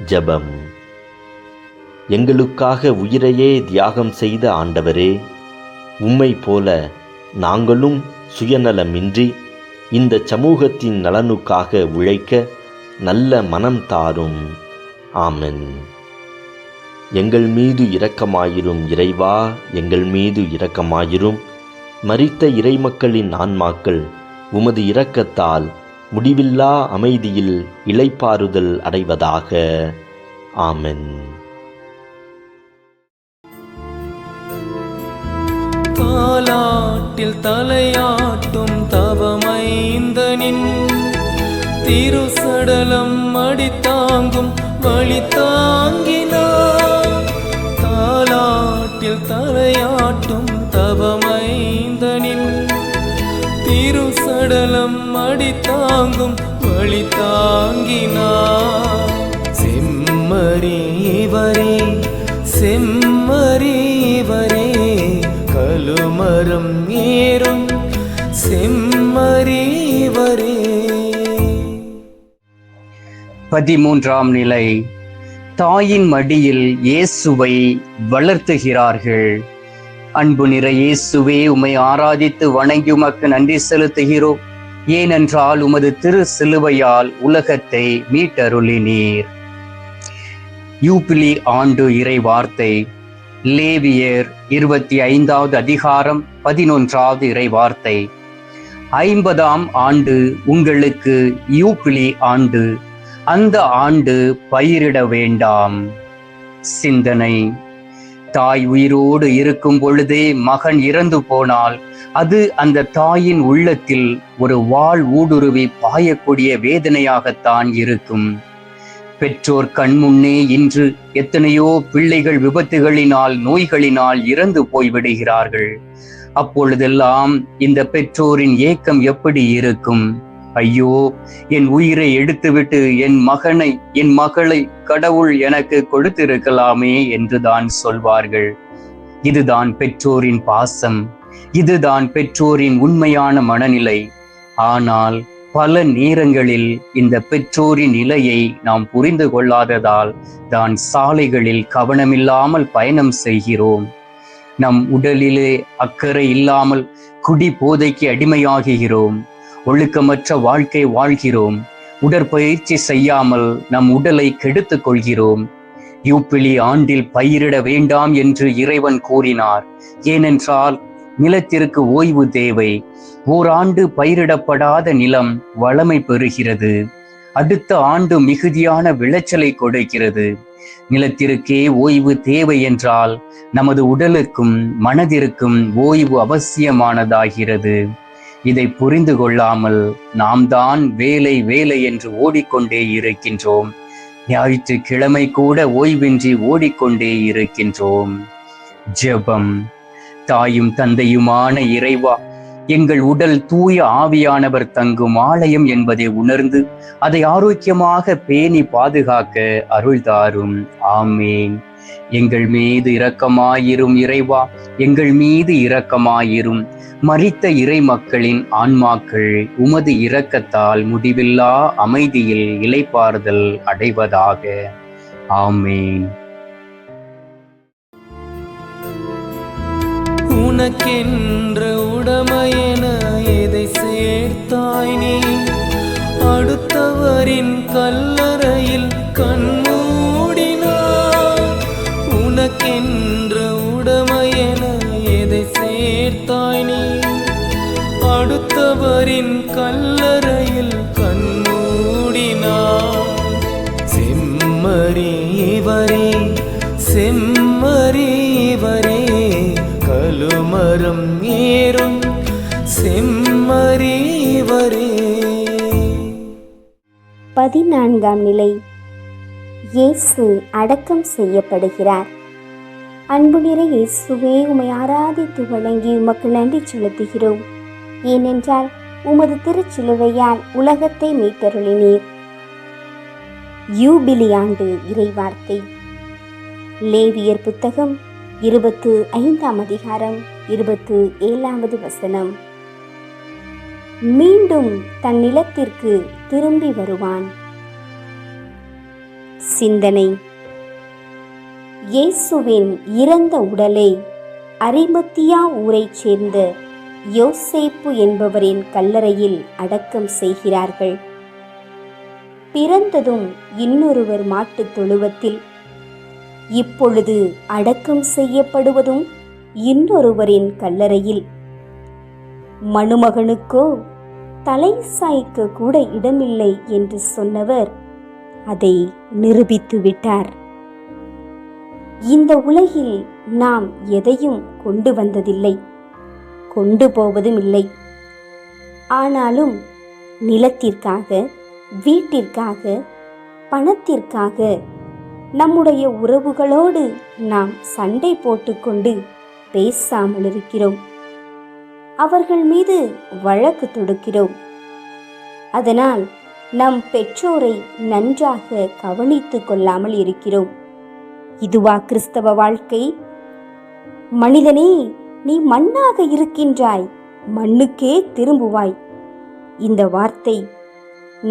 ஜெபம். எங்களுக்காக உயிரையே தியாகம் செய்த ஆண்டவரே, உம்மை போல நாங்களும் சுயநலமின்றி இந்த சமூகத்தின் நலனுக்காக உழைக்க நல்ல மனம் தாரும். ஆமென். எங்கள் மீது இரக்கமாயிரும் இறைவா, எங்கள் மீது இரக்கமாயிரும். மரித்த இறைமக்களின் ஆன்மாக்கள் உமது இரக்கத்தால் முடிவில்லா அமைதியில் இளைப்பாறுதல் அடைவதாக. ஆமென். தாலாட்டில் தலையாட்டும் தவமைந்தனின் திருசடலம் அடித்தாங்கும் வழி தாங்கினார். தாலாட்டில் தலையாட்டும் தவமைந்தனின் திருசடலம் அடித்தாங்கும் வழி தாங்கினார். செம்மறிவரே, செம்மறிவரே, கழுமரம் ஏறும் செம்மறிவரே. 13ஆம் நிலை. தாயின் மடியில் இயேசுவை வளர்த்துகிறார்கள். அன்பு நிறை இயேசுவே, உம்மை ஆராதித்து வணங்கி உமக்கு நன்றி செலுத்துகிறோம். ஏனென்றால் உமது திரு சிலுவையால் உலகத்தை மீட்டருளினீர். யூபிலி ஆண்டு இறை வார்த்தை லேவியர் 25வது அதிகாரம் 11வது இறை வார்த்தை. 50ஆம் ஆண்டு உங்களுக்கு யூபிலி ஆண்டு, அந்த ஆண்டு பயிரிட வேண்டாம். சிந்தனை. தாய் உயிரோடு இருக்கும் பொழுதே மகன் இறந்து போனால் அது அந்த தாயின் உள்ளத்தில் ஒரு வாள் ஊடுருவி பாயக்கூடிய வேதனையாகத்தான் இருக்கும். பெற்றோர் கண்முன்னே இன்று எத்தனையோ பிள்ளைகள் விபத்துகளினால், நோய்களினால் இறந்து போய்விடுகிறார்கள். அப்பொழுதெல்லாம் இந்த பெற்றோரின் ஏக்கம் எப்படி இருக்கும்? ஐயோ, என் உயிரை எடுத்துவிட்டு என் மகனை, என் மகளை கடவுள் எனக்கு கொடுத்திருக்கலாமே என்றுதான் சொல்வார்கள். இதுதான் பெற்றோரின் பாசம், இதுதான் பெற்றோரின் உண்மையான மனநிலை. ஆனால் பல நேரங்களில் இந்த பெற்றோரின் நிலையை நாம் புரிந்து கொள்ளாததால் தான் சாலைகளில் கவனமில்லாமல் பயணம் செய்கிறோம். நம் உடலிலே அக்கறை இல்லாமல் குடி போதைக்கு அடிமையாகிறோம். ஒழுக்கமற்ற வாழ்க்கை வாழ்கிறோம். உடற்பயிற்சி செய்யாமல் நம் உடலை கெடுத்துக் கொள்கிறோம். யூபிலி ஆண்டில் பயிரிட வேண்டாம் என்று இறைவன் கூறினார். ஏனென்றால் நிலத்திற்கு ஓய்வு தேவை. ஓராண்டு பயிரிடப்படாத நிலம் வளமை பெறுகிறது. அடுத்த ஆண்டு மிகுதியான விளைச்சலை கொடுக்கிறது. நிலத்திற்கே ஓய்வு தேவை என்றால் நமது உடலுக்கும் மனதிற்கும் ஓய்வு அவசியமானதாகிறது. இதை புரிந்து கொள்ளாமல் நாம் தான் வேலை வேலை என்று ஓடிக்கொண்டே இருக்கின்றோம். ஞாயிற்றுக்கிழமை கூட ஓய்வின்றி ஓடிக்கொண்டே இருக்கின்றோம். ஜெபம். தாயும் தந்தையுமான இறைவா, எங்கள் உடல் தூய ஆவியானவர் தங்கும் ஆலயம் என்பதை உணர்ந்து அதை ஆரோக்கியமாக பேணி பாதுகாக்க அருள் தாரும். ஆமேன். எங்கள் மீது இரக்கமாயிரும் இறைவா, எங்கள் மீது இரக்கமாயிரும். மரித்த இறை மக்களின் ஆன்மாக்கள் உமது இரக்கத்தால் முடிவில்லா அமைதியில் இளைப்பாறுதல் அடைவதாக. ஆமேன். உனக்கென்ற உடமையென எதை சேர்த்தாய் நீ? அடுத்தவரின் கல்லறையில் கண்மூடினாய். உனக்கென்ற உடமையென எதை சேர்த்தாய் நீ? அடுத்தவரின் கல்லறையில் கண்மூடினாய். செம்மறியவரே செம்மறியவரே, கழுமரம் ஏறும் செம்மறியவரே. 14ஆம் நிலை. இயேசு அடக்கம் செய்யப்படுகிறார். அன்பு நிறை இயேசுவே, உம்மை ஆராதித்து வணங்கி உமக்கு நன்றி செலுத்துகிறோம். ஏனென்றால் உமது திருச்சிலுவையால் உலகத்தை மீட்டருளினீர். யூபிலி ஆண்டு இறைவார்த்தை. லேவியர் புத்தகம் 25ஆம் அதிகாரம் 27வது வசனம். மீண்டும் தன் நிலத்திற்கு திரும்பி வருவான். சிந்தனை. இயேசுவின் இறந்த உடலை அரிமத்தியா ஊரைச் சேர்ந்த யோசேப்பு என்பவரின் கல்லறையில் அடக்கம் செய்கிறார்கள். பிறந்ததும் இன்னொருவர் மாட்டுத் தொழுவத்தில், இப்பொழுது அடக்கம் செய்யப்படுவதும் இன்னொருவரின் கல்லறையில். மணுமகனுக்கோ தலை சாய்க்க கூட இடமில்லை என்று சொன்னவர் அதை நிரூபித்து விட்டார். இந்த உலகில் நாம் எதையும் கொண்டு வந்ததில்லை, கொண்டு போவதும் இல்லை. ஆனாலும் நிலத்திற்காக, வீட்டிற்காக, பணத்திற்காக நம்முடைய உறவுகளோடு நாம் சண்டை போட்டுக்கொண்டு பேசாமல் இருக்கிறோம். அவர்கள் மீது வழக்கு தொடுக்கிறோம். அதனால் நம் பெற்றோரை நன்றாக கவனித்து கொள்ளாமல் இருக்கிறோம். இதுவா கிறிஸ்தவ வாழ்க்கை? மனிதனே, நீ மண்ணாக இருக்கின்றாய், மண்ணுக்கே திரும்புவாய். இந்த வார்த்தை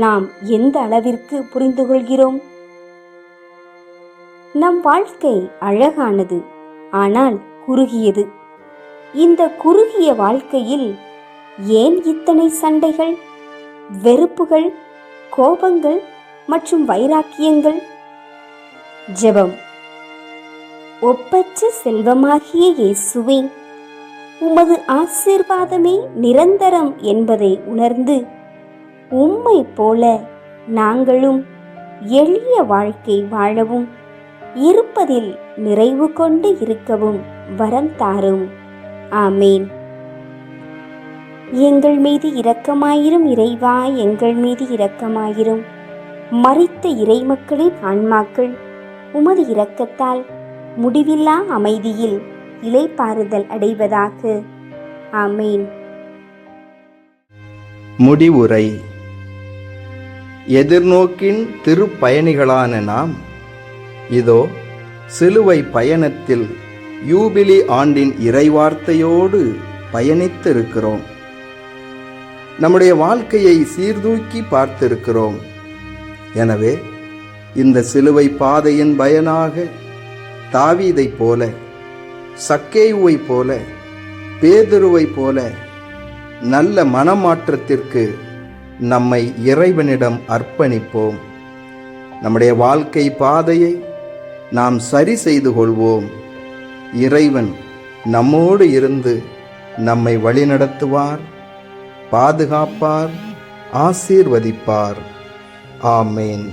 நாம் எந்த அளவிற்கு புரிந்து கொள்கிறோம்? நம் வாழ்க்கை அழகானது, ஆனால் குறுகியது. இந்த குறுகிய வாழ்க்கையில் ஏன் இத்தனை சண்டைகள், வெறுப்புகள், கோபங்கள் மற்றும் வைராக்கியங்கள்? ஜெபம். ஒப்பற்ற செல்வமாகிய இயேசுவே, உமது ஆசீர்வாதமே நிரந்தரம் என்பதை உணர்ந்து உம்மை போல நாங்களும் எளிய வாழ்க்கை வாழவும் இருப்பதில் நிறைவு கொண்டு இருக்கவும் வரம் தாரும். ஆமேன். எங்கள் மீது இரக்கமாயிரும் இறைவா, எங்கள் மீது இரக்கமாயிரும். மரித்த இறைமக்களின் ஆன்மாக்கள் உமது இரக்கத்தால் முடிவில்லா அமைதியில் இளைப்பாறுதல் அடைவதாக. ஆமேன். முடிவுரை. எதிர்நோக்கின் திருப்பயணிகளான நாம் இதோ சிலுவை பயணத்தில் யூபிலி ஆண்டின் இறைவார்த்தையோடு பயணித்திருக்கிறோம். நம்முடைய வாழ்க்கையை சீர்தூக்கி பார்த்திருக்கிறோம். எனவே இந்த சிலுவை பாதையின் பயனாக தாவீதைப் போல, சக்கேயுவைப் போல, பேதுருவைப் போல நல்ல மனமாற்றத்திற்கு நம்மை இறைவனிடம் அர்ப்பணிப்போம். நம்முடைய வாழ்க்கை பாதையை நாம் சரி செய்து கொள்வோம். இறைவன் நம்மோடு இருந்து நம்மை வழிநடத்துவார், பாதுகாப்பார், ஆசீர்வதிப்பார். ஆமேன்.